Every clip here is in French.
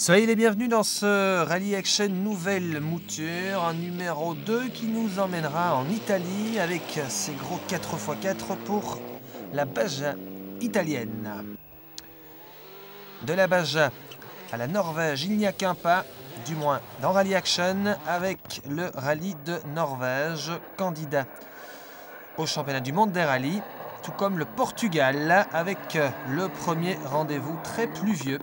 Soyez les bienvenus dans ce Rally Action nouvelle mouture, un numéro 2 qui nous emmènera en Italie avec ses gros 4x4 pour la Baja italienne. De la Baja à la Norvège, il n'y a qu'un pas, du moins dans Rally Action, avec le Rallye de Norvège, candidat au championnat du monde des rallyes, tout comme le Portugal, avec le premier rendez-vous très pluvieux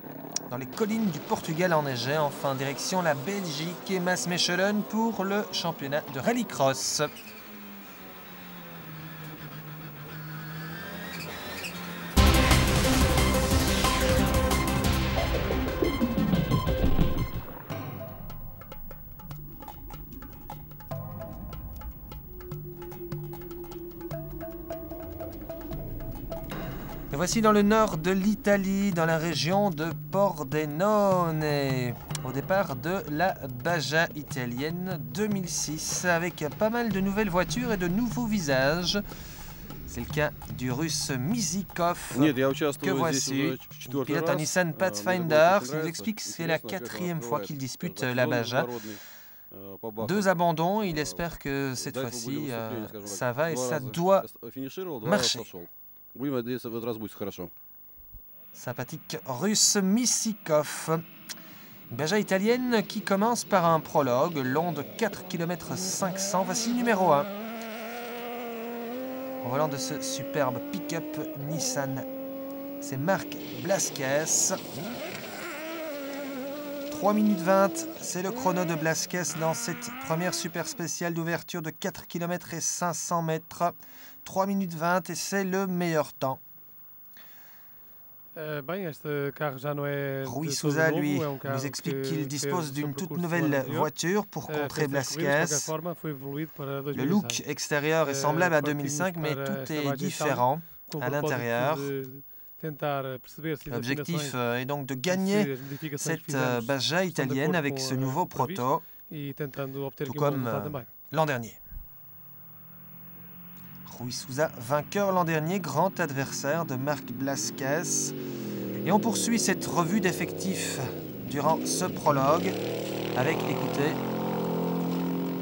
dans les collines du Portugal enneigées. Enfin, direction la Belgique et Maasmechelen pour le championnat de rallycross. Et voici dans le nord de l'Italie, dans la région de Pordenone, au départ de la Baja italienne 2006, avec pas mal de nouvelles voitures et de nouveaux visages. C'est le cas du russe Misikov, que voici. Il pilote un Nissan Pathfinder. Il nous explique que c'est la 4e fois qu'il dispute la Baja. 2 abandons, il espère que cette fois-ci, ça va et ça doit marcher. Sympathique russe Misikov. Une Baja italienne qui commence par un prologue long de 4 km 500. Voici le numéro 1. Au volant de ce superbe pick-up Nissan, c'est Marc Blasquez. 3 minutes 20, c'est le chrono de Blasquez dans cette première super spéciale d'ouverture de 4 km et 500 mètres. 3 minutes 20 et c'est le meilleur temps. Rui Souza, lui, nous explique qu'il dispose d'une toute nouvelle voiture pour contrer Blasquez. Le look extérieur est semblable à 2005, mais tout est différent à l'intérieur. L'objectif est donc de gagner cette Baja italienne avec ce nouveau proto, tout comme l'an dernier. Rui Souza, vainqueur l'an dernier, grand adversaire de Marc Blasquez. Et on poursuit cette revue d'effectifs durant ce prologue avec, écoutez,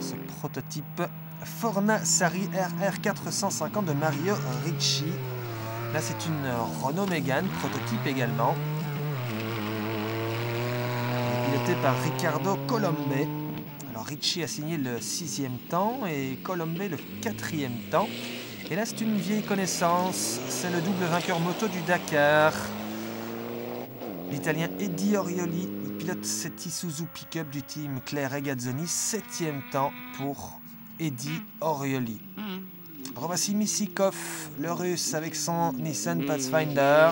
ce prototype Fornasari RR450 de Mario Ricci. Là, c'est une Renault Mégane, prototype également. Piloté par Riccardo Colombe. Alors, Ricci a signé le 6e temps et Colombe le 4e temps. Et là, c'est une vieille connaissance. C'est le double vainqueur moto du Dakar. L'Italien Eddie Orioli. Il pilote cette Isuzu pick-up du team Claire Regazzoni. 7e temps pour Eddie Orioli. Voici Misikov, le russe, avec son Nissan Pathfinder.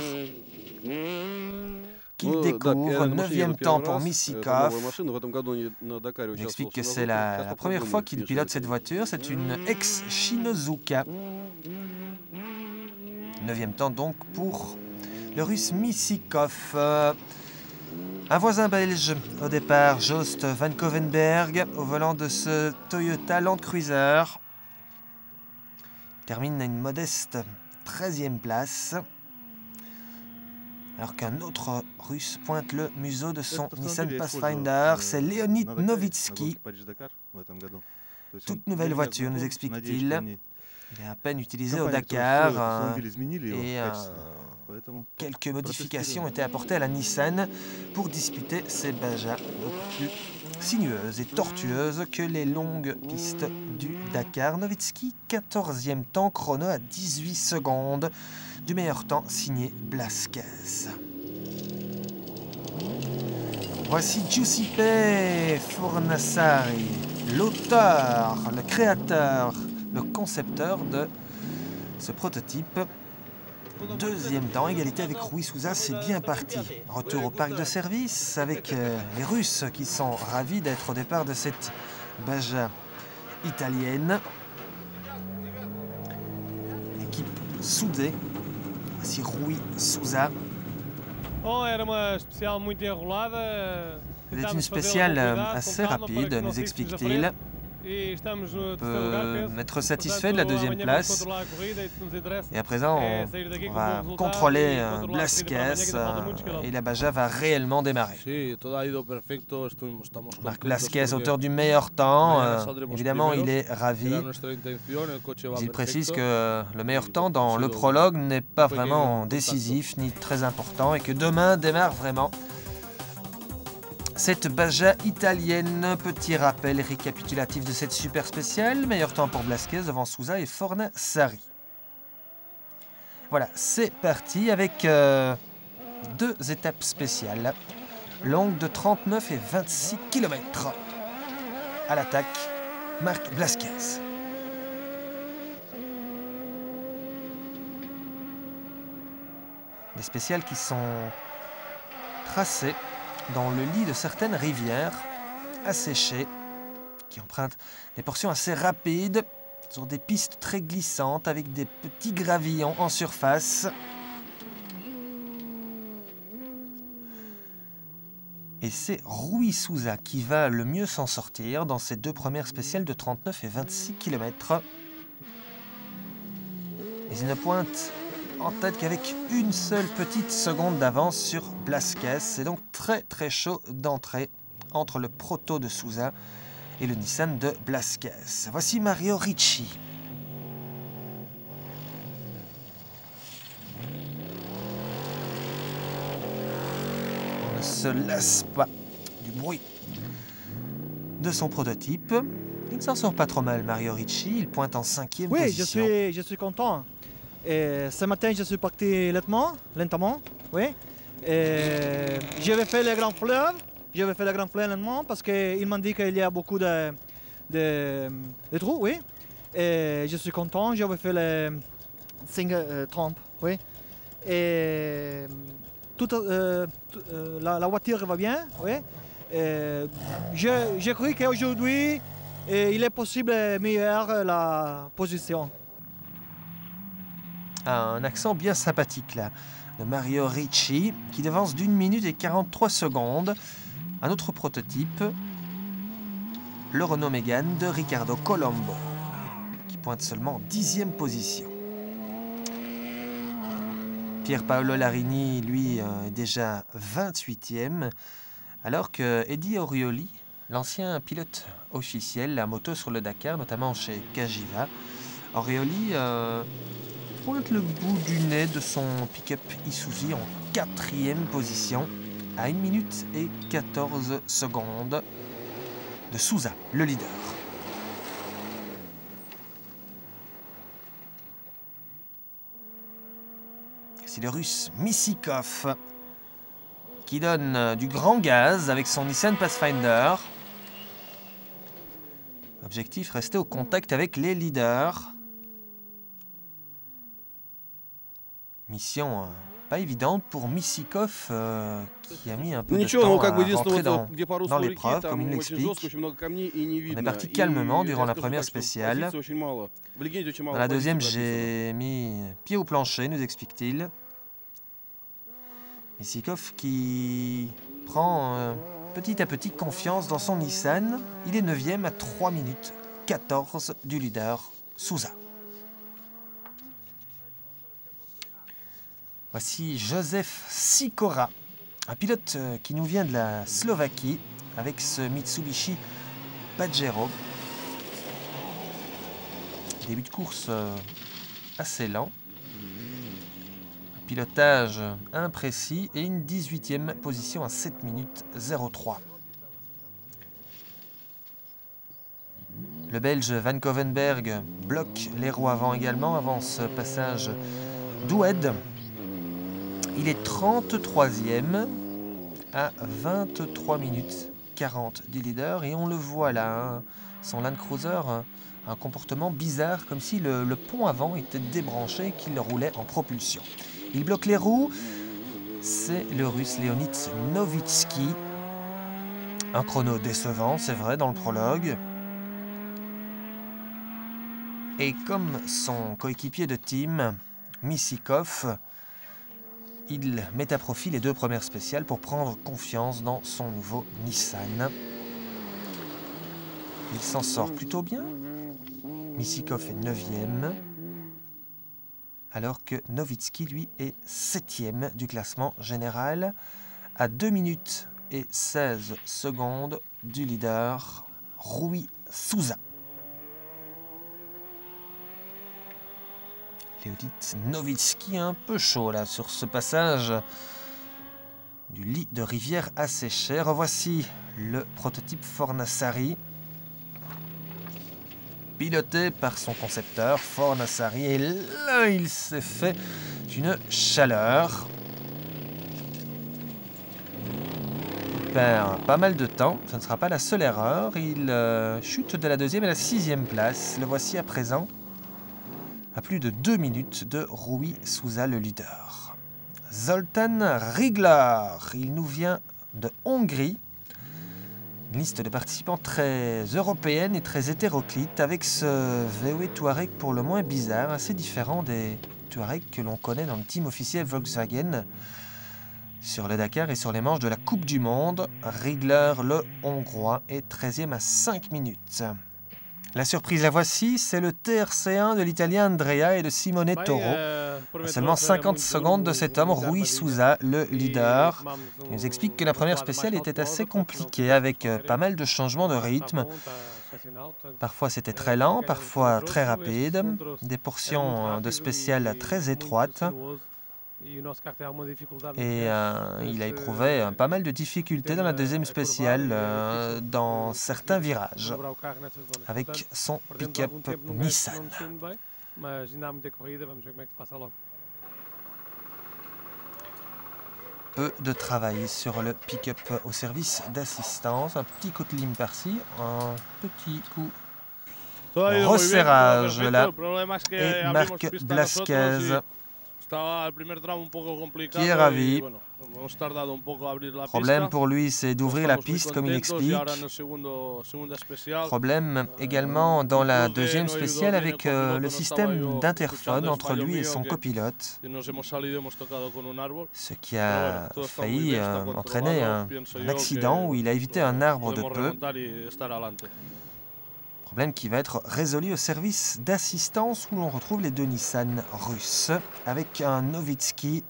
Qu'il découvre, 9e temps pour Misikov. Il explique que c'est la première fois qu'il pilote cette voiture. C'est une ex-Shinozuka. 9e temps donc pour le russe Misikov. Un voisin belge au départ, Joost van Kovenberg, au volant de ce Toyota Land Cruiser. Il termine à une modeste 13e place. Alors qu'un autre russe pointe le museau de son Nissan Pathfinder, c'est Leonid Novitsky. Toute nouvelle voiture, nous explique-t-il. Il est à peine utilisé au Dakar et quelques modifications ont été apportées à la Nissan pour disputer ces Bajas beaucoup plus sinueuses et tortueuses que les longues pistes du Dakar. Novitsky, 14e temps, chrono à 18 secondes. Du meilleur temps signé Blasquez. Voici Giuseppe Fornasari, l'auteur, le créateur, le concepteur de ce prototype. 2e temps, égalité avec Rui Souza, c'est bien parti. Retour au parc de service avec les Russes qui sont ravis d'être au départ de cette Baja italienne. L'équipe soudée. Voici Rui Souza. C'est une spéciale assez rapide, nous explique-t-il. peut être satisfait de la deuxième place. Et à présent, on va contrôler Blasquez et la Baja va réellement démarrer. Marc Blasquez, auteur du meilleur temps, évidemment il est ravi. Il précise que le meilleur temps dans le prologue n'est pas vraiment décisif ni très important et que demain démarre vraiment cette Baja italienne. Petit rappel récapitulatif de cette super spéciale. Meilleur temps pour Blasquez devant Sousa et Fornassari. Voilà, c'est parti avec deux étapes spéciales, longues de 39 et 26 km. À l'attaque, Marc Blasquez. Des spéciales qui sont tracées dans le lit de certaines rivières asséchées, qui empruntent des portions assez rapides, sur des pistes très glissantes avec des petits gravillons en surface. Et c'est Rui Sousa qui va le mieux s'en sortir dans ces deux premières spéciales de 39 et 26 km. Mais il ne pointe en tête qu'avec une seule petite seconde d'avance sur Blasquez. C'est donc très très chaud d'entrée entre le proto de Sousa et le Nissan de Blasquez. Voici Mario Ricci. On ne se lasse pas du bruit de son prototype. Il ne s'en sort pas trop mal, Mario Ricci. Il pointe en 5e position. Oui, je suis content. Et ce matin, je suis parti lentement. Oui. Et je vais faire le grand fleuve. Je vais faire le grand fleuve lentement parce qu'ils m'ont dit qu'il y a beaucoup de trous. Oui. Et je suis content. Je vais faire le 5-30. Oui. Et la voiture va bien. Oui. Je crois qu'aujourd'hui, il est possible meilleure la position. Un accent bien sympathique là, de Mario Ricci, qui devance d'1 minute et 43 secondes. Un autre prototype, le Renault Mégane de Riccardo Colombo, qui pointe seulement en 10e position. Pier Paolo Larini, lui, est déjà 28e, alors que Eddie Orioli, l'ancien pilote officiel à moto sur le Dakar, notamment chez Cagiva, Orioli pointe le bout du nez de son pick-up Isuzu en 4e position, à 1 minute et 14 secondes de Sousa, le leader. C'est le Russe Missikov qui donne du grand gaz avec son Nissan Pathfinder. Objectif, rester au contact avec les leaders. Mission pas évidente pour Missikov qui a mis un peu de temps à rentrer dans l'épreuve, comme il l'explique. On est parti calmement durant la première spéciale. Dans la deuxième, j'ai mis pied au plancher, nous explique-t-il. Missikov qui prend petit à petit confiance dans son Nissan. Il est 9e à 3 minutes 14 du leader Sousa. Voici Josef Sikora, un pilote qui nous vient de la Slovaquie avec ce Mitsubishi Pajero. Début de course assez lent. Un pilotage imprécis et une 18e position à 7 minutes 03. Le Belge Van Kovenberg bloque les roues avant également, avant ce passage d'Oued. Il est 33e à 23 minutes 40 du leader et on le voit là, hein, son Land Cruiser, un comportement bizarre, comme si le pont avant était débranché et qu'il roulait en propulsion. Il bloque les roues, c'est le Russe Leonid Novitsky. Un chrono décevant, c'est vrai, dans le prologue. Et comme son coéquipier de team, Missikov, il met à profit les deux premières spéciales pour prendre confiance dans son nouveau Nissan. Il s'en sort plutôt bien. Missikov est 9e. Alors que Novitski, lui, est 7e du classement général. À 2 minutes et 16 secondes du leader, Rui Souza. Leonid Novitski un peu chaud là sur ce passage du lit de rivière asséché. Revoici le prototype Fornassari, piloté par son concepteur Fornassari. Et là, il s'est fait une chaleur. Il perd pas mal de temps. Ce ne sera pas la seule erreur. Il chute de la 2e à la 6e place. Le voici à présent à plus de 2 minutes de Rui Souza, le leader. Zoltán Rigler, il nous vient de Hongrie. Une liste de participants très européenne et très hétéroclite, avec ce VW Touareg pour le moins bizarre, assez différent des Touaregs que l'on connaît dans le team officiel Volkswagen sur le Dakar et sur les manches de la Coupe du Monde. Rigler, le Hongrois, est 13e à 5 minutes. La surprise, la voici, c'est le TRC1 de l'Italien Andrea et de Simone Toro. À seulement 50 secondes de cet homme, Rui Souza, le leader. Il nous explique que la première spéciale était assez compliquée, avec pas mal de changements de rythme. Parfois c'était très lent, parfois très rapide, des portions de spéciale très étroites. Et il a éprouvé pas mal de difficultés dans la deuxième spéciale, dans certains virages, avec son pick-up Nissan. Peu de travail sur le pick-up au service d'assistance. Un petit coup de lime par-ci, un petit coup de resserrage là. Et Marc Blasquez, qui est ravi. Problème pour lui, c'est d'ouvrir la piste, comme il explique. Problème également dans la deuxième spéciale avec le système d'interphone entre lui et son copilote, ce qui a failli entraîner un accident où il a évité un arbre de peu. Problème qui va être résolu au service d'assistance où l'on retrouve les deux Nissan russes avec un Novitski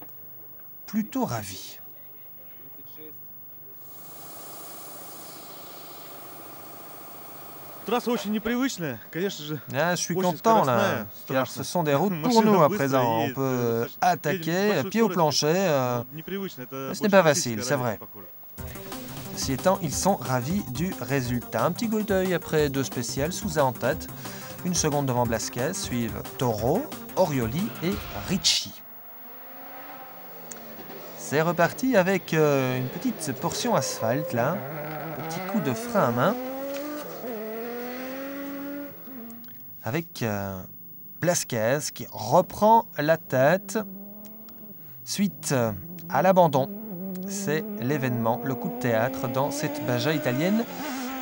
plutôt ravi. Ah, je suis content là, car ce sont des routes pour nous à présent. On peut attaquer pied au plancher. Ce n'est pas facile, c'est vrai. Ceci étant, ils sont ravis du résultat. Un petit coup d'œil après 2 spéciales, Souza en tête. Une seconde devant Blasquez, suivent Toro, Orioli et Ricci. C'est reparti avec une petite portion asphalte là. Petit coup de frein à main. Avec Blasquez qui reprend la tête. Suite à l'abandon. C'est l'événement, le coup de théâtre dans cette Baja italienne.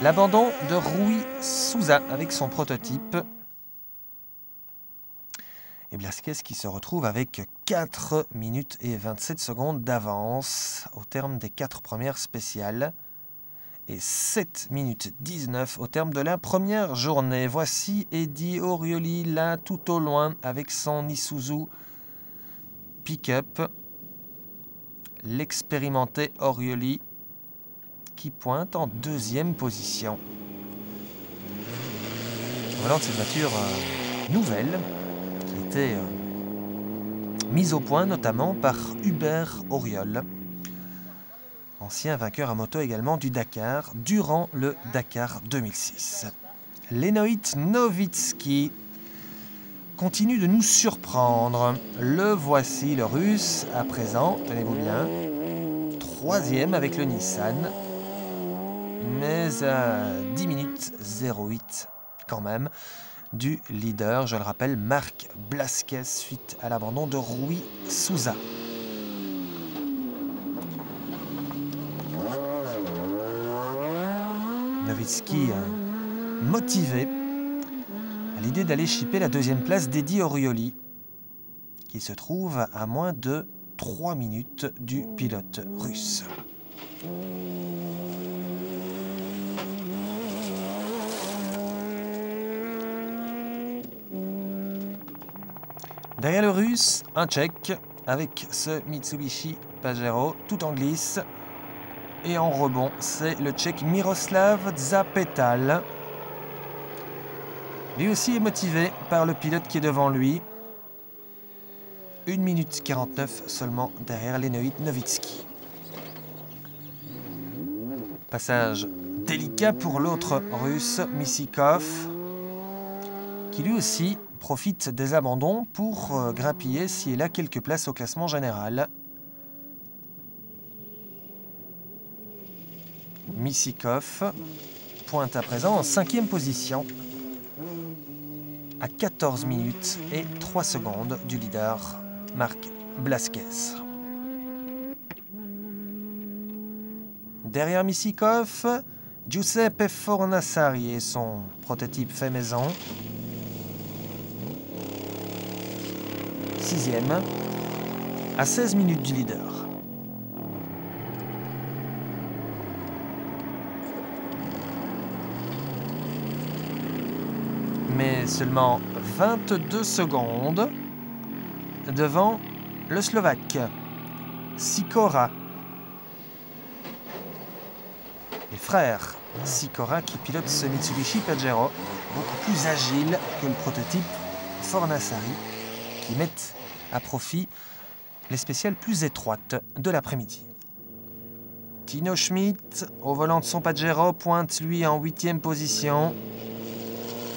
L'abandon de Rui Souza avec son prototype. Et Blasquez qui se retrouve avec 4 minutes et 27 secondes d'avance au terme des 4 premières spéciales. Et 7 minutes 19 au terme de la première journée. Voici Eddie Orioli là tout au loin avec son Isuzu pick-up. L'expérimenté Orioli qui pointe en 2e position. Voilà de cette voiture nouvelle qui a été mise au point notamment par Hubert Auriol, ancien vainqueur à moto également du Dakar durant le Dakar 2006. Lenoit Novitski continue de nous surprendre. Le voici, le russe, à présent, tenez-vous bien, 3e avec le Nissan, mais à 10 minutes 08 quand même du leader, je le rappelle, Marc Blasquez, suite à l'abandon de Rui Souza. Novitski motivé à l'idée d'aller chipper la 2e place d'Eddie Orioli, qui se trouve à moins de 3 minutes du pilote russe. Derrière le Russe, un Tchèque avec ce Mitsubishi Pajero tout en glisse. Et en rebond, c'est le Tchèque Miroslav Zapetal. Lui aussi est motivé par le pilote qui est devant lui. 1 minute 49 seulement derrière Lenoïd Novitsky. Passage délicat pour l'autre Russe, Missikov, qui lui aussi profite des abandons pour grappiller s'il est là quelques places au classement général. Missikov pointe à présent en 5e position à 14 minutes et 3 secondes du leader Marc Blasquez. Derrière Missikov, Giuseppe Fornassari et son prototype fait maison. 6e à 16 minutes du leader. Mais seulement 22 secondes devant le Slovaque, Sikora. Les frères Sikora qui pilotent ce Mitsubishi Pajero, beaucoup plus agile que le prototype Fornassari, qui mettent à profit les spéciales plus étroites de l'après-midi. Tino Schmidt, au volant de son Pajero, pointe lui en 8e position.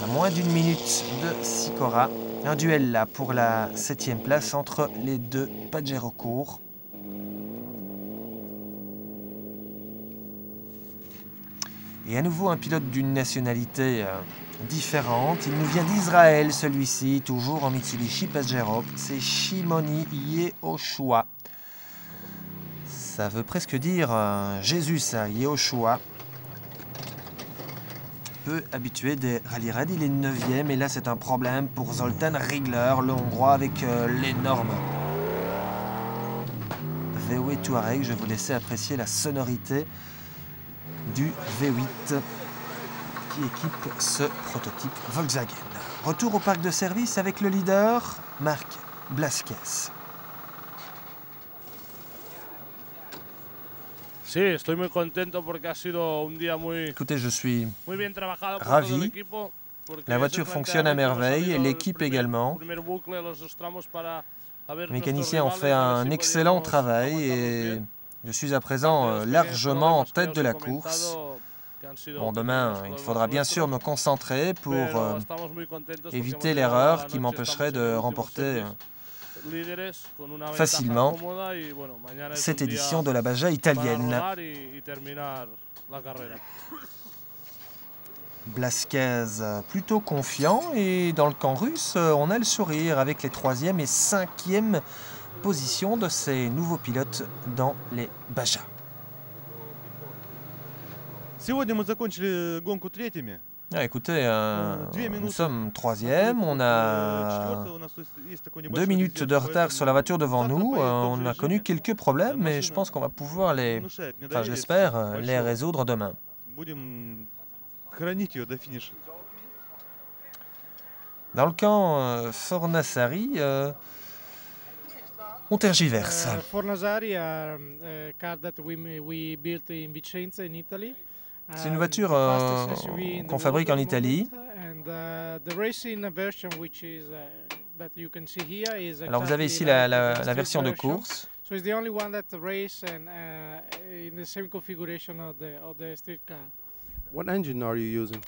À moins d'1 minute de Sikora. Un duel là pour la 7e place entre les deux Pajero courts. Et à nouveau un pilote d'une nationalité différente. Il nous vient d'Israël celui-ci, toujours en Mitsubishi Pajero. C'est Shimoni Yehoshua. Ça veut presque dire Jésus ça, Yehoshua. Peu habitué des rallye raid, il est 9e et là c'est un problème pour Zoltan Rigler, le Hongrois avec l'énorme VW Touareg. Je vais vous laisser apprécier la sonorité du V8 qui équipe ce prototype Volkswagen. Retour au parc de service avec le leader, Marc Blasquez. Sí, estoy muy contento porque ha sido un día Écoutez, je suis muy bien trabajado por ravi. todo el equipo. La voiture fonctionne à merveille et l'équipe également. Les mécaniciens ont fait un excellent travail et je suis à présent largement en tête de la course. Bon, demain, il faudra bien sûr me concentrer pour éviter l'erreur qui m'empêcherait de remporter facilement cette édition de la Baja italienne. Blasquez plutôt confiant et dans le camp russe, on a le sourire avec les 3e et 5e positions de ces nouveaux pilotes dans les Baja. Ah, écoutez, nous sommes 3e, on a 2 minutes de retard sur la voiture devant nous, on a connu quelques problèmes, mais je pense qu'on va pouvoir les, enfin j'espère, les résoudre demain. Dans le camp Fornassari, on tergiverse. Fornassari, car that we built in Vicenza in Italy. C'est une voiture qu'on fabrique en Italie. Alors vous avez ici la version de course.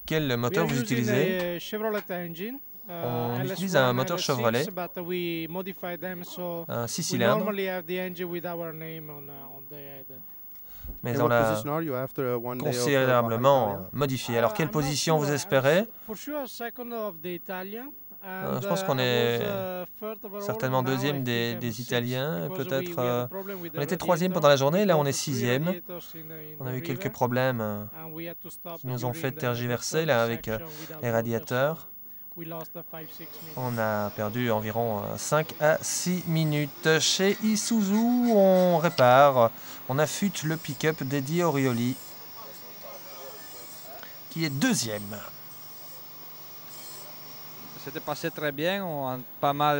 Quel moteur vous utilisez? On utilise un moteur Chevrolet, un 6 cylindres. Mais on l'a considérablement modifié. Alors, quelle position vous espérez? Je pense qu'on est certainement 2e des Italiens. Peut-être. On était 3e pendant la journée, là on est 6e. On a eu quelques problèmes qui nous ont fait tergiverser là, avec les radiateurs. On a perdu environ 5 à 6 minutes. Chez Isuzu, on répare, on affûte le pick-up d'Eddie Orioli, qui est 2e. c'était passé très bien. On a pas mal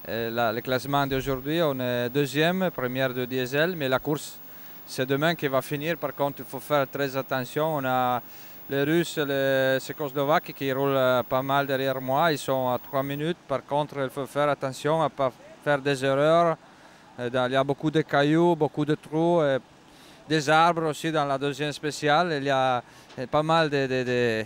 le classement d'aujourd'hui. On est deuxième, première de diesel, mais la course, c'est demain qui va finir. Par contre, il faut faire très attention. On a les Russes et les Tchécoslovaques qui roulent pas mal derrière moi. Ils sont à 3 minutes. Par contre, il faut faire attention à ne pas faire des erreurs. Il y a beaucoup de cailloux, beaucoup de trous, et des arbres aussi dans la deuxième spéciale. Il y a pas mal de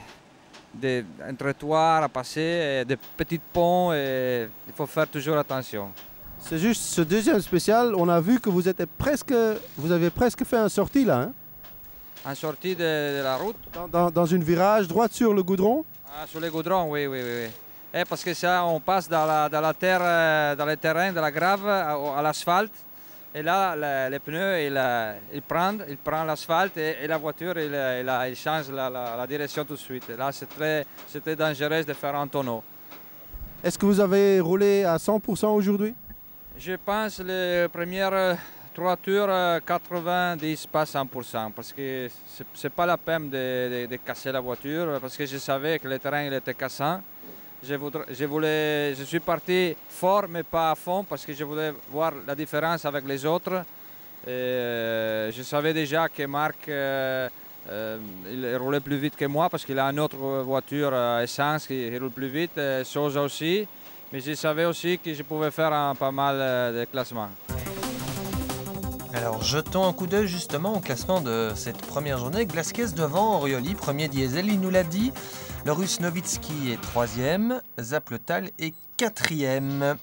trottoirs à passer, des petits ponts, et il faut faire toujours attention. C'est juste ce deuxième spécial, on a vu que vous avez presque fait une sortie là, hein? En sortie de la route. Dans une virage droite sur le goudron? Sur les goudrons, oui. Et parce que ça, on passe dans la terre, dans le terrain, de la grave, à l'asphalte. Et là, les pneus, il prend l'asphalte et la voiture, il change la direction tout de suite. Et là, c'était dangereux de faire un tonneau. Est-ce que vous avez roulé à 100% aujourd'hui? Je pense que les premières 3 tours, 90, pas 100%, parce que c'est pas la peine de casser la voiture, parce que je savais que le terrain il était cassant. Je suis parti fort, mais pas à fond, parce que je voulais voir la différence avec les autres. Et je savais déjà que Marc il roulait plus vite que moi, parce qu'il a une autre voiture essence qui roule plus vite, Sosa aussi. Mais je savais aussi que je pouvais faire pas mal de classements. Alors jetons un coup d'œil justement au classement de cette première journée. Blasquez devant, Orioli, premier diesel, il nous l'a dit. Le Russe Novitski est 3e, Zapletal est 4e.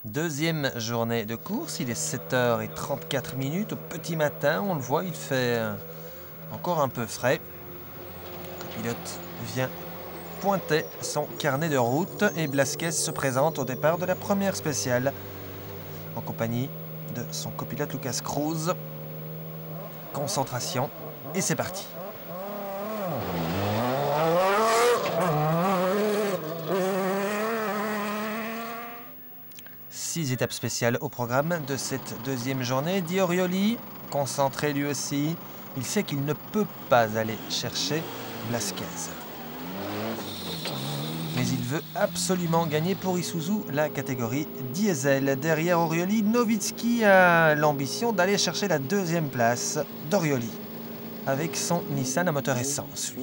Deuxième journée de course, il est 7h34 au petit matin. On le voit, il fait encore un peu frais. Le pilote vient pointer son carnet de route et Blasquez se présente au départ de la première spéciale en compagnie de son copilote Lucas Cruz. Concentration et c'est parti. Six étapes spéciales au programme de cette deuxième journée. Di Orioli, concentré lui aussi, il sait qu'il ne peut pas aller chercher Blasquez. Mais il veut absolument gagner pour Isuzu la catégorie diesel. Derrière Orioli, Novitski a l'ambition d'aller chercher la deuxième place d'Orioli avec son Nissan à moteur essence.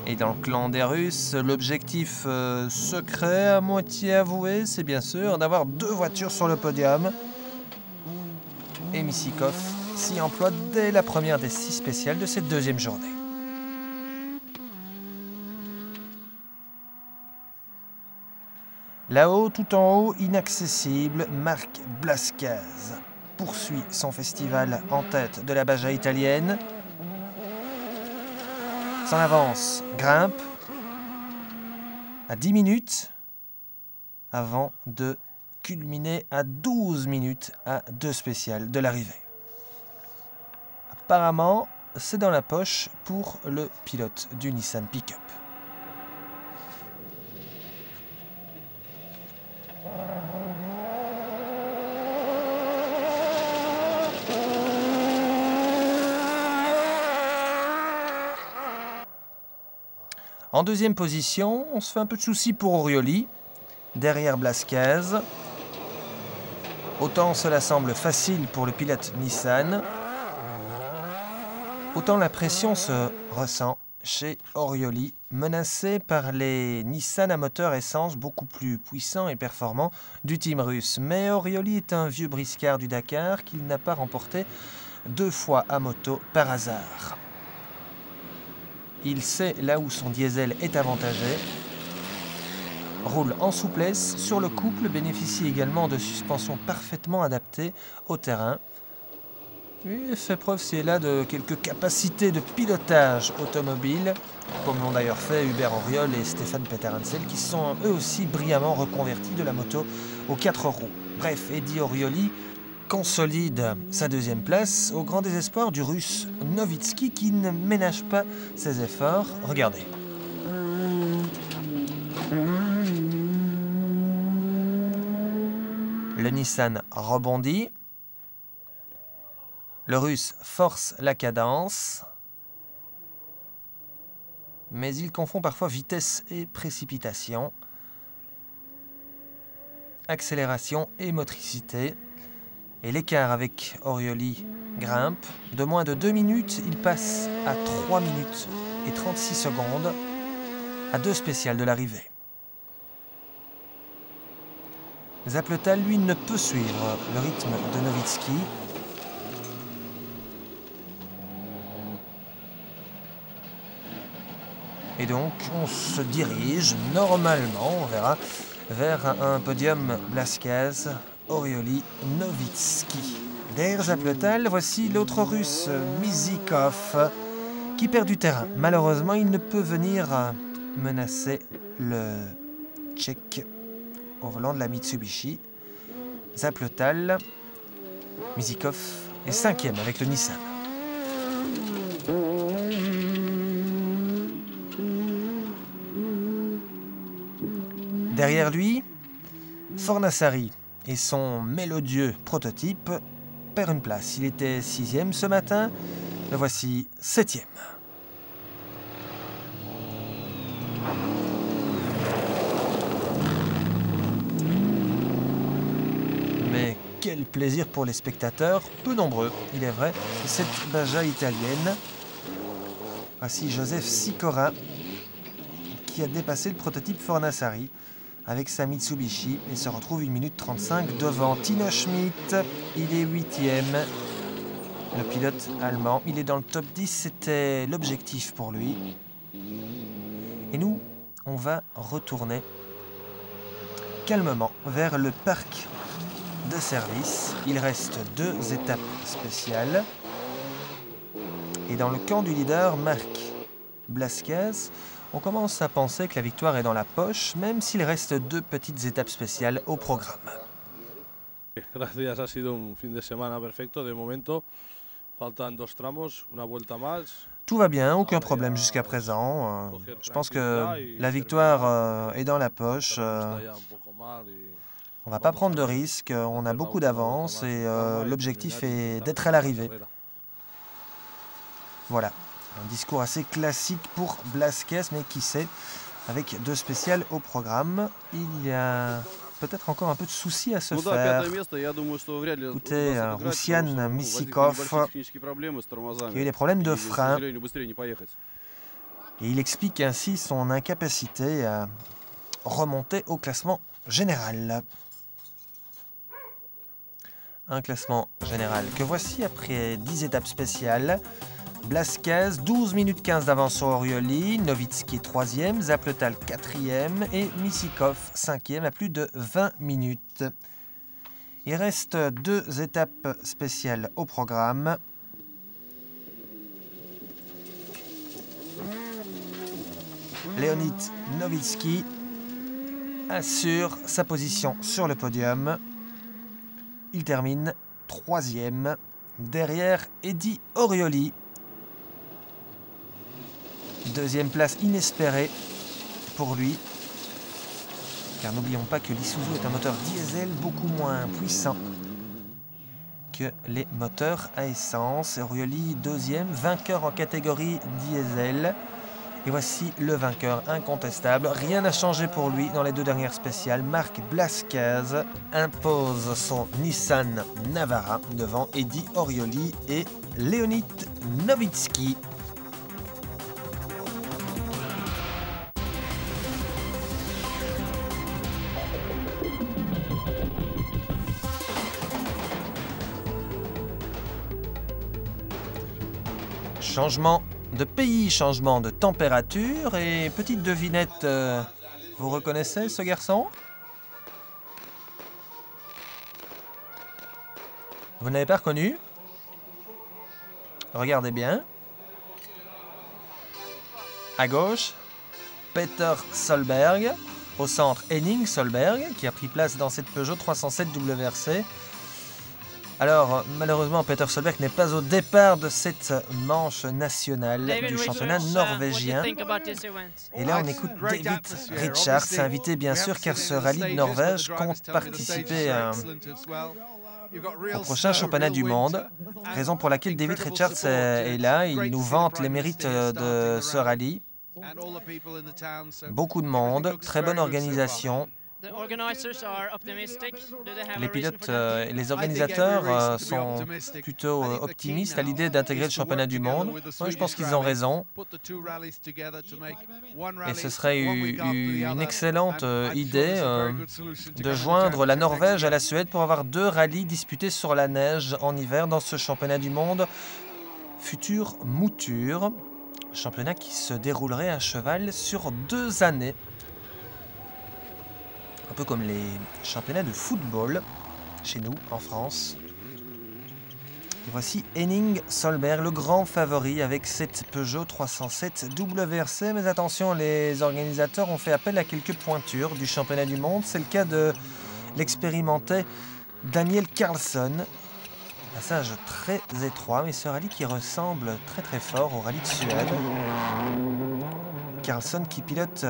Et dans le clan des Russes, l'objectif secret à moitié avoué, c'est bien sûr d'avoir 2 voitures sur le podium. Et Missikov s'y emploie dès la première des 6 spéciales de cette deuxième journée. Là-haut, tout en haut, inaccessible, Marc Blasquez poursuit son festival en tête de la Baja italienne. S'en avance, grimpe à 10 minutes avant de culminer à 12 minutes à 2 spéciales de l'arrivée. Apparemment, c'est dans la poche pour le pilote du Nissan Pickup. En deuxième position, on se fait un peu de soucis pour Orioli, derrière Blasquez. Autant cela semble facile pour le pilote Nissan, autant la pression se ressent chez Orioli, menacé par les Nissan à moteur essence beaucoup plus puissants et performants du team russe. Mais Orioli est un vieux briscard du Dakar qu'il n'a pas remporté 2 fois à moto par hasard. Il sait là où son diesel est avantagé, roule en souplesse sur le couple, bénéficie également de suspensions parfaitement adaptées au terrain. Il fait preuve ci et là de quelques capacités de pilotage automobile, comme l'ont d'ailleurs fait Hubert Auriol et Stéphane Peter-Hansel, qui sont eux aussi brillamment reconvertis de la moto aux 4 roues. Bref, Di Orioli consolide sa deuxième place au grand désespoir du Russe Novitski qui ne ménage pas ses efforts. Regardez. Le Nissan rebondit. Le Russe force la cadence. Mais il confond parfois vitesse et précipitation. Accélération et motricité. Et l'écart avec Orioli grimpe. De moins de 2 minutes, il passe à 3 minutes et 36 secondes à 2 spéciales de l'arrivée. Zapletal, lui, ne peut suivre le rythme de Novitski. Et donc, on se dirige, normalement, on verra, vers un podium Blasquez, Orioli, Novitski. Derrière Zapletal, voici l'autre Russe, Mizikov, qui perd du terrain. Malheureusement, il ne peut venir menacer le Tchèque au volant de la Mitsubishi. Zapletal, Mizikov est 5e avec le Nissan. Derrière lui, Fornassari et son mélodieux prototype perd une place. Il était 6e ce matin, le voici 7e. Mais quel plaisir pour les spectateurs, peu nombreux, il est vrai, cette Baja italienne. Voici Joseph Sikora qui a dépassé le prototype Fornassari avec sa Mitsubishi et se retrouve 1 minute 35 devant. Tino Schmidt, il est 8e. Le pilote allemand, il est dans le top 10, c'était l'objectif pour lui. Et nous, on va retourner calmement vers le parc de service. Il reste 2 étapes spéciales. Et dans le camp du leader, Marc Blasquez, on commence à penser que la victoire est dans la poche, même s'il reste 2 petites étapes spéciales au programme. Gracias, ha sido un fin de semana perfecto de momento. Faltan 2 tramos, una vuelta más. Tout va bien, aucun problème jusqu'à présent. Je pense que la victoire est dans la poche. On ne va pas prendre de risques, on a beaucoup d'avance et l'objectif est d'être à l'arrivée. Voilà. Un discours assez classique pour Blasquez, mais qui sait, avec 2 spéciales au programme, il y a peut-être encore un peu de soucis à se faire. Écoutez, Roussian Missikov, qui a eu des problèmes de frein, et il explique ainsi son incapacité à remonter au classement général. Un classement général que voici après 10 étapes spéciales. Blasquez, 12 minutes 15 d'avance sur Orioli, Novitski 3e, Zapletal 4e et Missikov 5e à plus de 20 minutes. Il reste 2 étapes spéciales au programme. Leonid Novitski assure sa position sur le podium. Il termine 3e derrière Eddie Orioli. 2e place inespérée pour lui, car n'oublions pas que l'Isuzu est un moteur diesel beaucoup moins puissant que les moteurs à essence. Orioli 2e, vainqueur en catégorie diesel. Et voici le vainqueur incontestable. Rien n'a changé pour lui dans les 2 dernières spéciales. Marc Blasquez impose son Nissan Navara devant Eddie Orioli et Leonid Novitski. Changement de pays, changement de température et petite devinette, vous reconnaissez ce garçon? Vous n'avez pas reconnu? Regardez bien. À gauche, Peter Solberg. Au centre, Henning Solberg, qui a pris place dans cette Peugeot 307 WRC. Alors, malheureusement, Peter Solberg n'est pas au départ de cette manche nationale du championnat norvégien. Et là, on écoute David Richards, invité bien sûr, car ce rallye de Norvège compte participer au prochain championnat du monde. Raison pour laquelle David Richards est là. Il nous vante les mérites de ce rallye. Beaucoup de monde, très bonne organisation. Les pilotes et les organisateurs sont plutôt optimistes à l'idée d'intégrer le championnat du monde. Moi, je pense qu'ils ont raison. Et ce serait une excellente idée de joindre la Norvège à la Suède pour avoir 2 rallyes disputés sur la neige en hiver dans ce championnat du monde. Future mouture, championnat qui se déroulerait à cheval sur 2 années. Un peu comme les championnats de football chez nous en France. Et voici Henning Solberg, le grand favori avec cette Peugeot 307 WRC. Mais attention, les organisateurs ont fait appel à quelques pointures du championnat du monde. C'est le cas de l'expérimenté Daniel Carlsson. Passage très étroit, mais ce rallye qui ressemble très fort au rallye de Suède. Carlsson qui pilote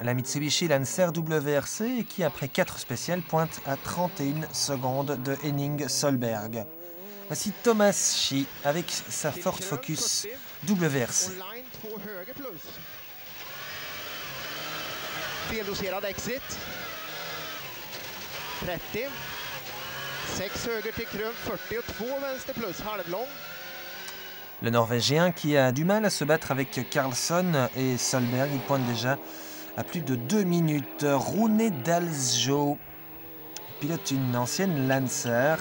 la Mitsubishi Lancer WRC et qui, après 4 spéciales, pointe à 31 secondes de Henning Solberg. Voici Thomas Schie avec sa Ford Focus WRC. Feldoserad exit. 30. 6 höger till krön, 40 och 2 vänster plus halvlång. Le Norvégien qui a du mal à se battre avec Carlsson et Solberg, il pointe déjà à plus de 2 minutes. Rune Dalsjö pilote une ancienne Lancer.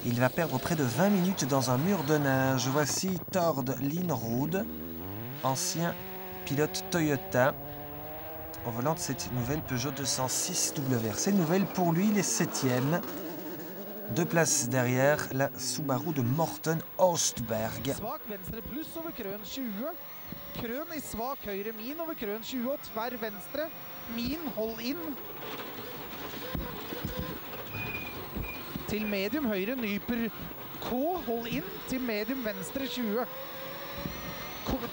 Il va perdre près de 20 minutes dans un mur de neige. Voici Tord Linrud, ancien pilote Toyota, au volant de cette nouvelle Peugeot 206 WRC. Nouvelle pour lui, il est 7e. 2 places derrière la Subaru de Morten Ostberg. Krøn i svak høyre, min over krøn 20 og tverr venstre. Min, hold inn. Til medium høyre, nyper K, hold inn. Til medium venstre 20.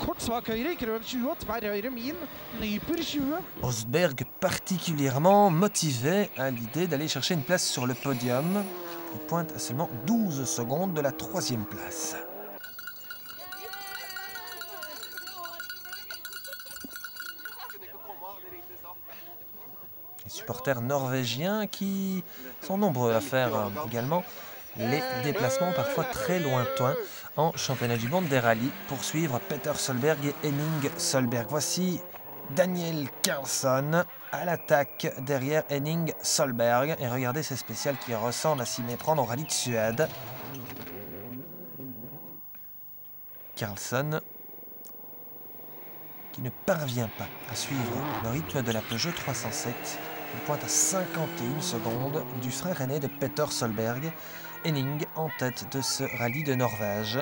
Kort svak høyre, krøn 20 og tverr høyre, min, nyper 20. Ostberg particulièrement motivé à l'idée d'aller chercher une place sur le podium. Il pointe à seulement 12 secondes de la 3e place. Les supporters norvégiens qui sont nombreux à faire également les déplacements parfois très lointains en championnat du monde des rallyes pour suivre Peter Solberg et Henning Solberg. Voici Daniel Carlsson à l'attaque derrière Henning Solberg. Et regardez ces spéciales qui ressemblent à s'y méprendre au rallye de Suède. Carlsson qui ne parvient pas à suivre le rythme de la Peugeot 307. Il pointe à 51 secondes du frère aîné de Peter Solberg. Henning en tête de ce rallye de Norvège.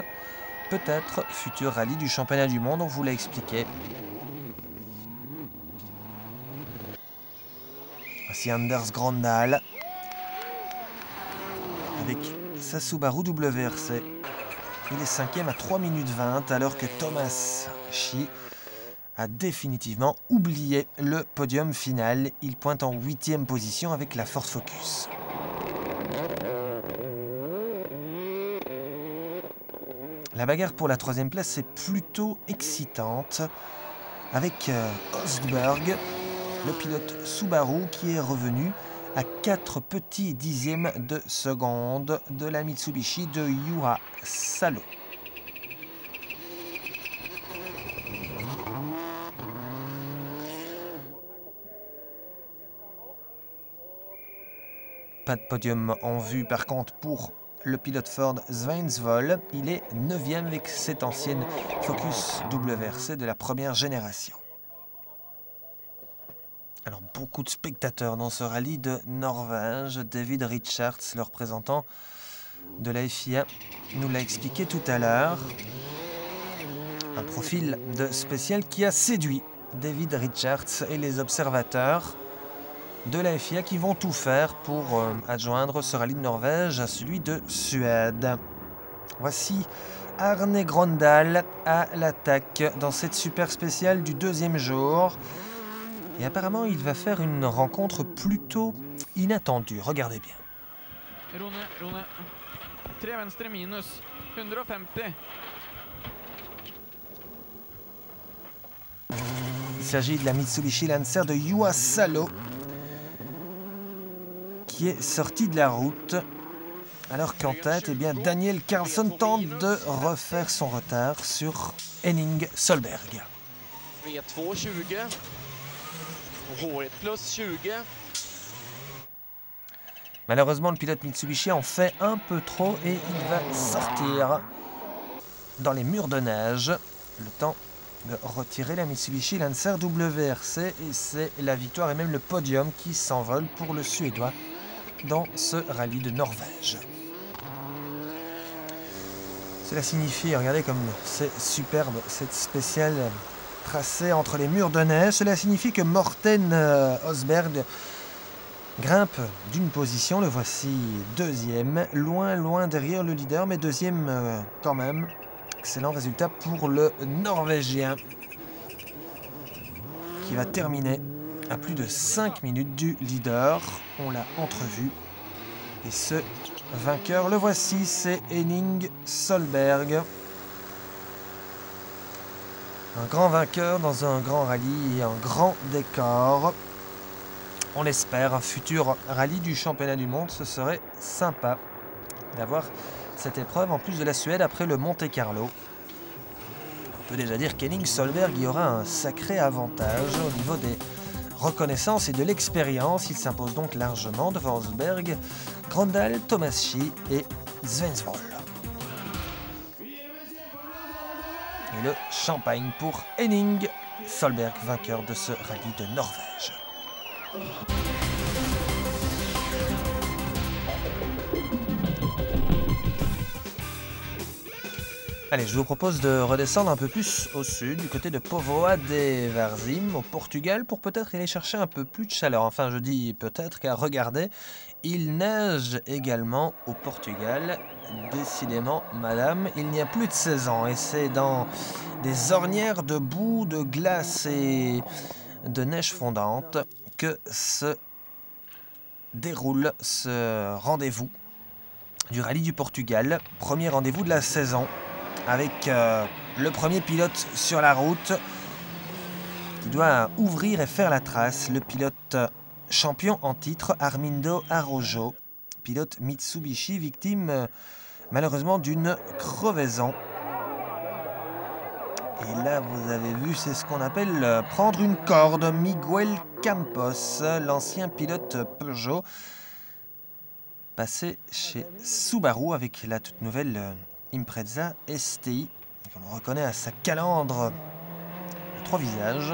Peut-être futur rallye du championnat du monde, on vous l'a expliqué. Voici Anders Grøndal avec sa Subaru WRC. Il est 5e à 3 minutes 20 alors que Thomas Schie a définitivement oublié le podium final. Il pointe en 8e position avec la Ford Focus. La bagarre pour la 3e place est plutôt excitante avec Ostberg, le pilote Subaru qui est revenu à 4 petits dixièmes de seconde de la Mitsubishi de Juha Salo. Pas de podium en vue par contre pour le pilote Ford Sveinsvoll. Il est 9e avec cette ancienne Focus WRC de la première génération. Alors beaucoup de spectateurs dans ce rallye de Norvège. David Richards, le représentant de la FIA, nous l'a expliqué tout à l'heure. Un profil de spécial qui a séduit David Richards et les observateurs. de la FIA qui vont tout faire pour adjoindre ce rallye de Norvège à celui de Suède. Voici Arne Grøndal à l'attaque dans cette super spéciale du deuxième jour. Et apparemment, il va faire une rencontre plutôt inattendue. Regardez bien. Rone. 3 venstre minus. 150. Il s'agit de la Mitsubishi Lancer de Juha Salo qui est sorti de la route. Alors qu'en tête, eh bien, Daniel Carlsson tente de refaire son retard sur Henning Solberg. V2 20. H1 plus 20. Malheureusement, le pilote Mitsubishi en fait un peu trop et il va sortir dans les murs de neige. Le temps de retirer la Mitsubishi Lancer WRC et c'est la victoire et même le podium qui s'envole pour le Suédois dans ce rallye de Norvège. Cela signifie, regardez comme c'est superbe cette spéciale tracée entre les murs de neige, cela signifie que Morten Osberg grimpe d'une position, le voici deuxième, loin derrière le leader, mais deuxième quand même. Excellent résultat pour le Norvégien qui va terminer à plus de 5 minutes du leader. On l'a entrevu. Et ce vainqueur, le voici, c'est Henning Solberg. Un grand vainqueur dans un grand rallye et un grand décor. On l'espère, un futur rallye du championnat du monde, ce serait sympa d'avoir cette épreuve en plus de la Suède après le Monte-Carlo. On peut déjà dire qu'Henning Solberg y aura un sacré avantage au niveau des reconnaissances et de l'expérience. Il s'impose donc largement devant Osberg, Grøndal, Tomassi et Svensvold. Et le champagne pour Henning Solberg, vainqueur de ce rallye de Norvège. Allez, je vous propose de redescendre un peu plus au sud, du côté de Póvoa de Varzim, au Portugal, pour peut-être aller chercher un peu plus de chaleur. Enfin, je dis peut-être, car regardez, il neige également au Portugal. Décidément, madame, il n'y a plus de saison, et c'est dans des ornières de boue, de glace et de neige fondante que se déroule ce rendez-vous du rallye du Portugal. Premier rendez-vous de la saison, avec le premier pilote sur la route qui doit ouvrir et faire la trace, le pilote champion en titre Armindo Araujo, pilote Mitsubishi, victime malheureusement d'une crevaison. Et là, vous avez vu, c'est ce qu'on appelle prendre une corde. Miguel Campos, l'ancien pilote Peugeot, passé chez Subaru avec la toute nouvelle Impreza STI, qu'on reconnaît à sa calandre à 3 visages.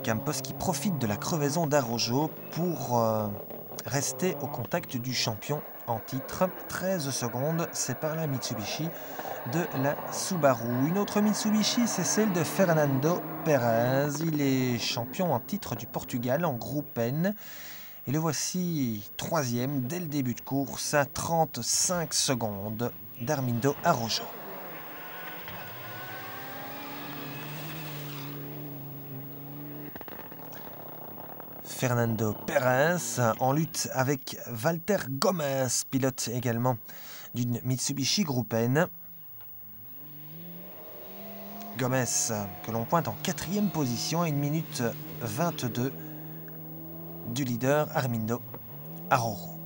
Campos qui profite de la crevaison d'Araujo pour rester au contact du champion en titre. 13 secondes séparent la Mitsubishi de la Subaru. Une autre Mitsubishi, c'est celle de Fernando Pérez. Il est champion en titre du Portugal en groupe N. Et le voici troisième dès le début de course à 35 secondes d'Armindo Araujo. Fernando Pérez en lutte avec Walter Gomes, pilote également d'une Mitsubishi Group N. Gomes que l'on pointe en 4e position à 1 minute 22 du leader Armindo Araujo.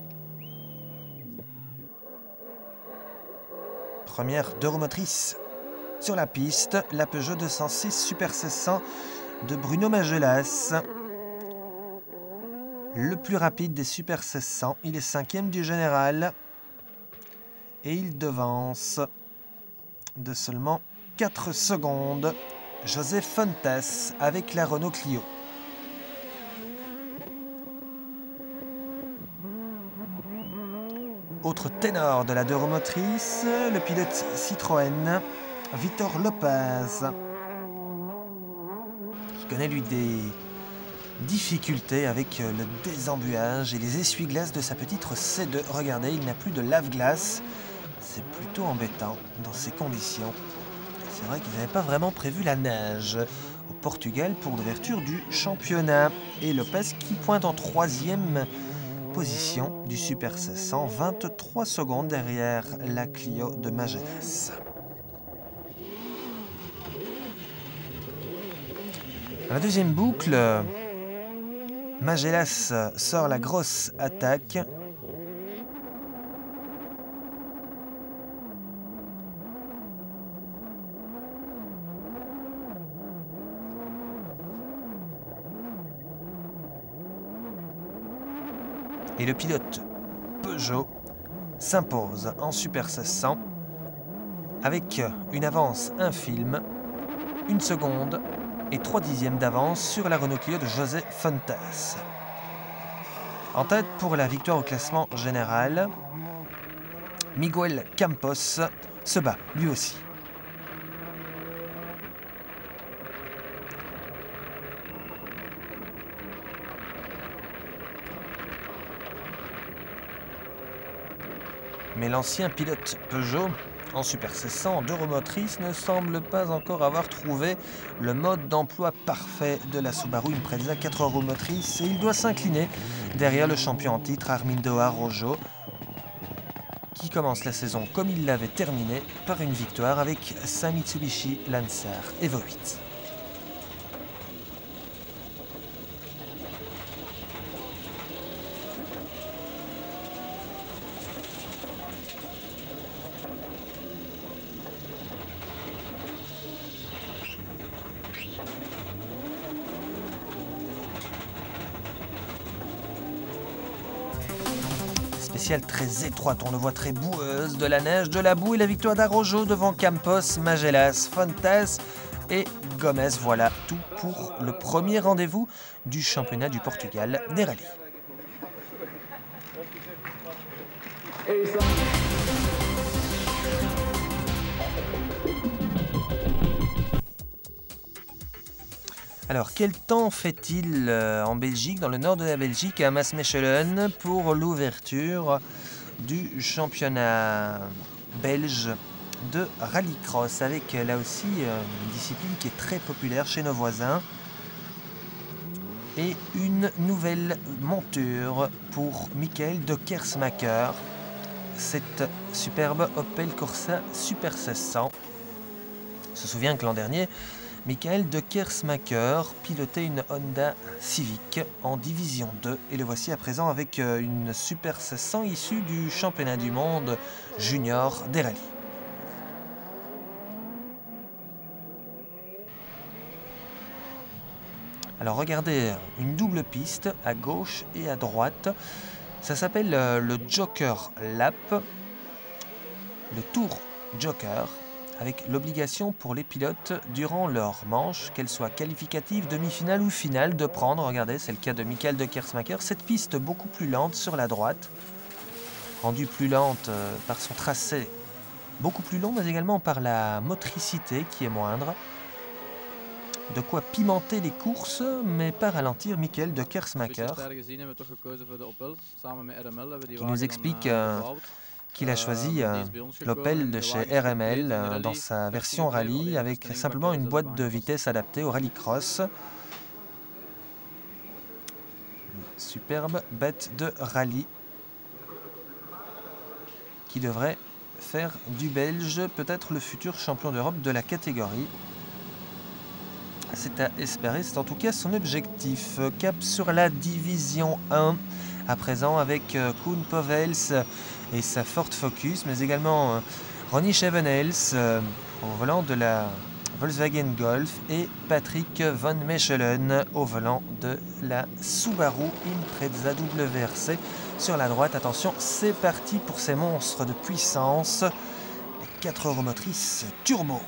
Première d'euromotrice sur la piste, la Peugeot 206 Super 1600 de Bruno Magelas. Le plus rapide des Super 1600, il est 5e du général et il devance de seulement 4 secondes José Fontes avec la Renault Clio. Autre ténor de la d'euromotrice, le pilote Citroën, Vitor Lopez. connaît lui des difficultés avec le désembuage et les essuie-glaces de sa petite C2. Regardez, il n'a plus de lave-glace. C'est plutôt embêtant dans ces conditions. C'est vrai qu'ils n'avaient pas vraiment prévu la neige au Portugal pour l'ouverture du championnat. Et Lopez qui pointe en 3e position du Super 1600, 23 secondes derrière la Clio de Magelas. Dans la deuxième boucle, Magelas sort la grosse attaque. Et le pilote Peugeot s'impose en Super 1600 avec une avance infime, 1 seconde et 3 dixièmes d'avance sur la Renault Clio de José Fontes. En tête pour la victoire au classement général, Miguel Campos se bat lui aussi. Mais l'ancien pilote Peugeot, en Super 1600, en 2 roues motrices, ne semble pas encore avoir trouvé le mode d'emploi parfait de la Subaru Impreza 4 roues motrices et il doit s'incliner derrière le champion en titre Armindo Arrojo, qui commence la saison comme il l'avait terminée par une victoire avec sa Mitsubishi Lancer Evo 8. Très étroite, on le voit très boueuse, de la neige, de la boue et la victoire d'Arrojo devant Campos, Magelas, Fontes et Gomez. Voilà tout pour le premier rendez-vous du championnat du Portugal des rallyes. Alors, quel temps fait-il en Belgique, dans le nord de la Belgique, à Maasmechelen, pour l'ouverture du championnat belge de rallycross, avec là aussi une discipline qui est très populaire chez nos voisins, et une nouvelle monture pour Michael de Kersmaker, cette superbe Opel Corsa Super 1600. On se souvient que l'an dernier, Michael de Kersmaker pilotait une Honda Civic en Division 2 et le voici à présent avec une Super 1600 issue du championnat du monde junior des rallyes. Alors regardez, une double piste à gauche et à droite, ça s'appelle le Joker Lap, le Tour Joker, avec l'obligation pour les pilotes, durant leur manche, qu'elle soit qualificative, demi-finale ou finale, de prendre, regardez, c'est le cas de Michael de Kersmaker, cette piste beaucoup plus lente sur la droite, rendue plus lente par son tracé beaucoup plus long, mais également par la motricité qui est moindre. De quoi pimenter les courses, mais pas ralentir Michael de Kersmaker, qui nous explique qu'il a choisi l'Opel de chez RML dans sa version rallye avec simplement une boîte de vitesse adaptée au rallycross. Superbe bête de rallye qui devrait faire du Belge peut-être le futur champion d'Europe de la catégorie. C'est à espérer, c'est en tout cas son objectif. Cap sur la Division 1 à présent avec Koen Povels et sa Ford Focus, mais également Ronnie Chevenels au volant de la Volkswagen Golf et Patrick Van Mechelen au volant de la Subaru Impreza WRC sur la droite. Attention, c'est parti pour ces monstres de puissance, les 4 roues motrices turbo.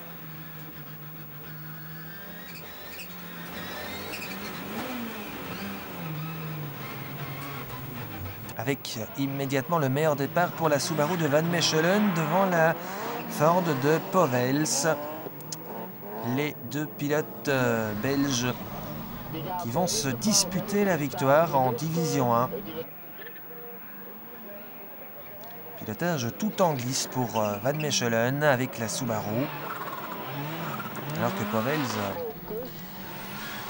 Avec immédiatement le meilleur départ pour la Subaru de Van Mechelen devant la Ford de Povels. Les deux pilotes belges qui vont se disputer la victoire en Division 1. Pilotage tout en glisse pour Van Mechelen avec la Subaru. Alors que Powell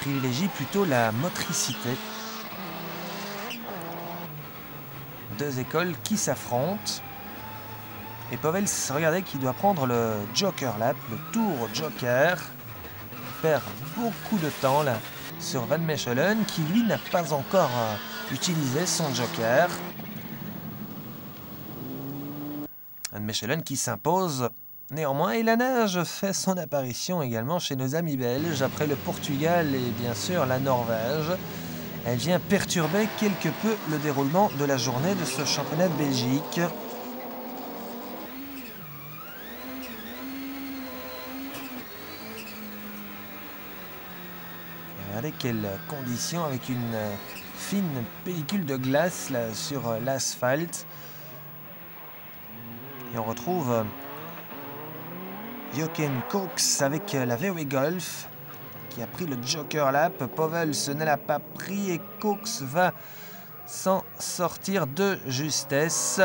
privilégie plutôt la motricité. Deux écoles qui s'affrontent. Et Powell, regardez qu'il doit prendre le Joker Lap, le tour Joker. Il perd beaucoup de temps là sur Van Mechelen qui lui n'a pas encore utilisé son Joker. Van Mechelen qui s'impose néanmoins, et la neige fait son apparition également chez nos amis belges après le Portugal et bien sûr la Norvège. Elle vient perturber quelque peu le déroulement de la journée de ce championnat de Belgique. Et regardez quelles conditions avec une fine pellicule de glace là, sur l'asphalte. Et on retrouve Jochen Cox avec la VW Golf qui a pris le Joker Lap. Powell ne l'a pas pris et Cox va s'en sortir de justesse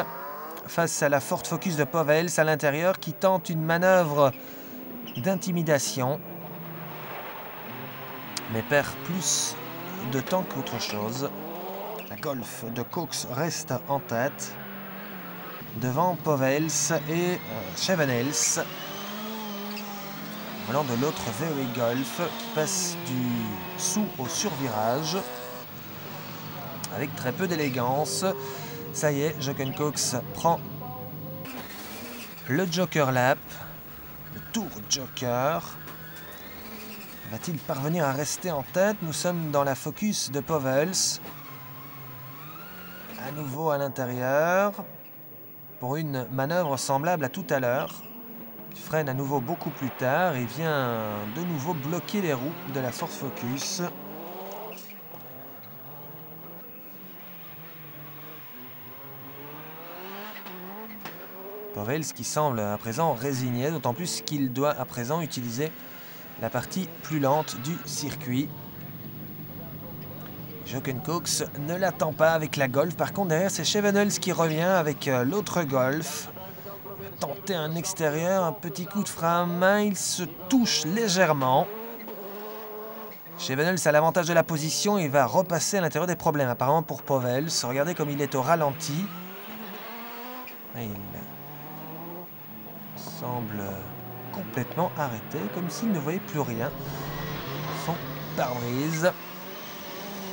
face à la Ford Focus de Powell à l'intérieur qui tente une manœuvre d'intimidation mais perd plus de temps qu'autre chose. La Golf de Cox reste en tête devant Powell et Chevenels. Volant de l'autre VW Golf qui passe du sous au survirage avec très peu d'élégance. Ça y est, Jochen Cox prend le Joker Lap, le tour Joker. Va-t-il parvenir à rester en tête? Nous sommes dans la Focus de Powell. À nouveau à l'intérieur pour une manœuvre semblable à tout à l'heure. Il freine à nouveau beaucoup plus tard et vient de nouveau bloquer les roues de la Ford Focus. Powell qui semble à présent résigné, d'autant plus qu'il doit à présent utiliser la partie plus lente du circuit. Jochen Cox ne l'attend pas avec la Golf. Par contre, derrière, c'est Chevenels qui revient avec l'autre Golf. Tenter un extérieur, un petit coup de frein à main, il se touche légèrement. Chevenels a l'avantage de la position et va repasser à l'intérieur des problèmes apparemment pour Powell. Regardez comme il est au ralenti. Il semble complètement arrêté, comme s'il ne voyait plus rien. Son pare-brise.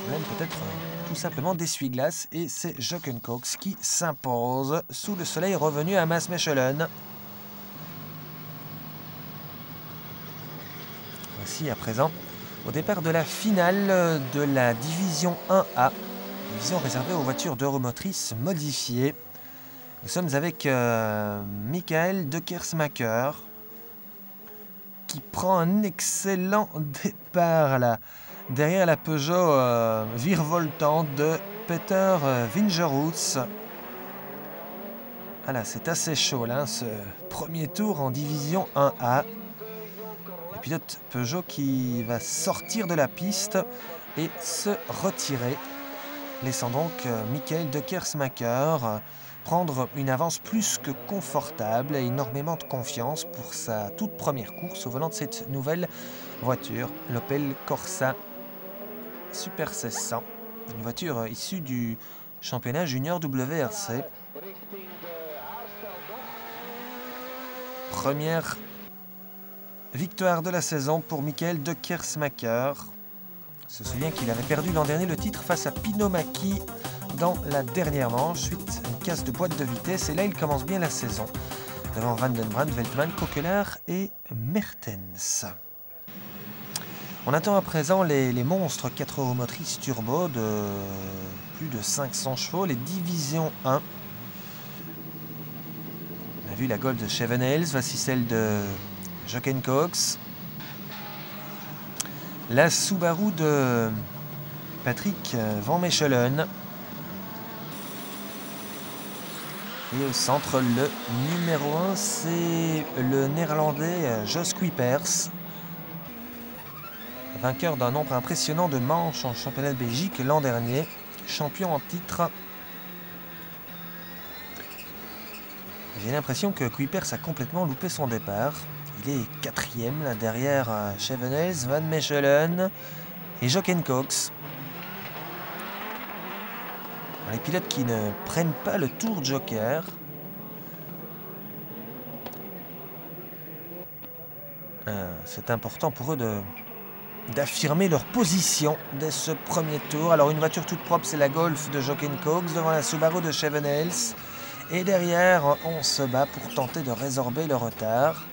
Même peut-être tout simplement d'essuie-glace, et c'est Jochen Cox qui s'impose sous le soleil revenu à Van Mechelen. Voici à présent au départ de la finale de la division 1A, division réservée aux voitures d'Euromotrice modifiées. Nous sommes avec Michael De Kersmaker qui prend un excellent départ là. Derrière la Peugeot virevoltante de Peter Wingeroots. Voilà, c'est assez chaud là, ce premier tour en division 1A. Le pilote Peugeot qui va sortir de la piste et se retirer, laissant donc Michael De Kersmaker prendre une avance plus que confortable et énormément de confiance pour sa toute première course au volant de cette nouvelle voiture, l'Opel Corsa Super 1600, une voiture issue du championnat junior WRC. Première victoire de la saison pour Michael De Kersmaker. On se souvient qu'il avait perdu l'an dernier le titre face à Pino Macchi dans la dernière manche, suite à une casse de boîte de vitesse. Et là, il commence bien la saison devant Van den Brand, Veltman, Coquelin et Mertens. On attend à présent les monstres 4 roues motrices turbo de plus de 500 chevaux, les divisions 1. On a vu la Golf de Chevenels, voici celle de Jochen Cox. La Subaru de Patrick Van Mechelen. Et au centre, le numéro 1, c'est le néerlandais Jos Kuipers. vainqueur d'un nombre impressionnant de manches en championnat de Belgique l'an dernier, champion en titre. J'ai l'impression que Kuipers a complètement loupé son départ. Il est 4e là derrière Schevenels, Van Mechelen et Jochen Cox. Les pilotes qui ne prennent pas le tour joker. C'est important pour eux d'affirmer leur position dès ce premier tour. Alors une voiture toute propre, c'est la Golf de Jochen Cox devant la Subaru de Schevenels. Et derrière, on se bat pour tenter de résorber le retard.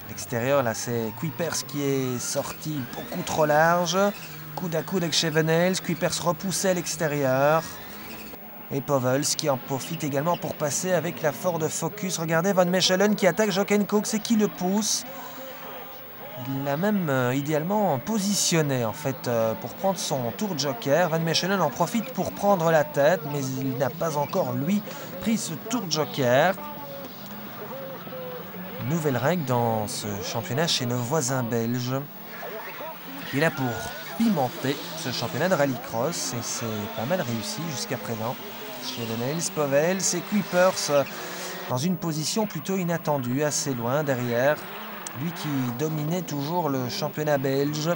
L'extérieur, là, c'est Kuipers qui est sorti beaucoup trop large. Coude à coude avec Schevenels. Kuipers repoussé à l'extérieur. Et Povels qui en profite également pour passer avec la Ford Focus. Regardez Van Mechelen qui attaque Jochen Cox et qui le pousse. Il l'a même idéalement positionné en fait pour prendre son tour joker. Van Mechelen en profite pour prendre la tête, mais il n'a pas encore lui pris ce tour joker. Nouvelle règle dans ce championnat chez nos voisins belges. Il est là pour pimenter ce championnat de rallycross et c'est pas mal réussi jusqu'à présent. Schevenels, Povels et Kuipers dans une position plutôt inattendue, assez loin derrière. Lui qui dominait toujours le championnat belge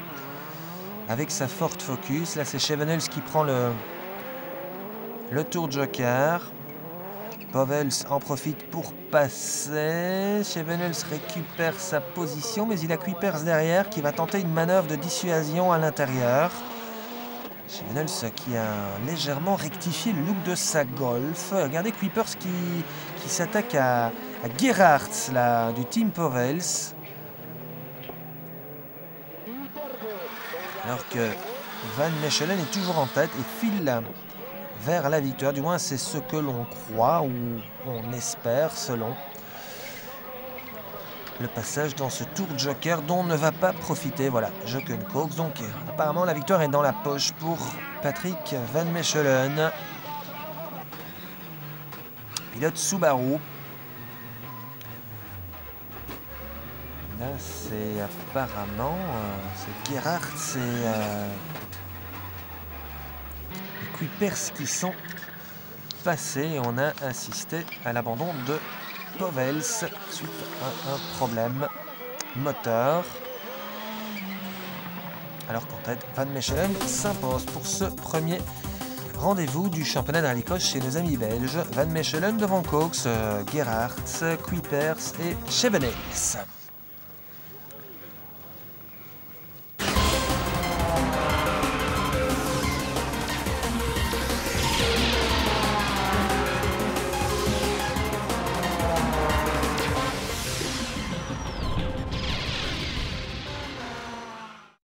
avec sa Ford Focus. Là, c'est Schevenels qui prend le tour joker. Povels en profite pour passer. Schevenels récupère sa position, mais il a Kuipers derrière qui va tenter une manœuvre de dissuasion à l'intérieur. Schevenels qui a légèrement rectifié le look de sa Golf. Regardez Kuipers qui s'attaque à Gerhardt là, du team Povels. Alors que Van Mechelen est toujours en tête et file vers la victoire. Du moins, c'est ce que l'on croit ou on espère selon le passage dans ce tour joker dont ne va pas profiter. Voilà, Jochen Cox. Donc, apparemment, la victoire est dans la poche pour Patrick Van Mechelen. Pilote Subaru. Là, c'est apparemment c'est Gerhardt, c'est les Kuipers qui sont passés et on a assisté à l'abandon de Povels suite à un problème moteur. Alors qu'en tête, Van Mechelen s'impose pour ce premier rendez-vous du championnat de rallycross chez nos amis belges. Van Mechelen devant Cox, Gerhardt, Kuipers et Schevenels.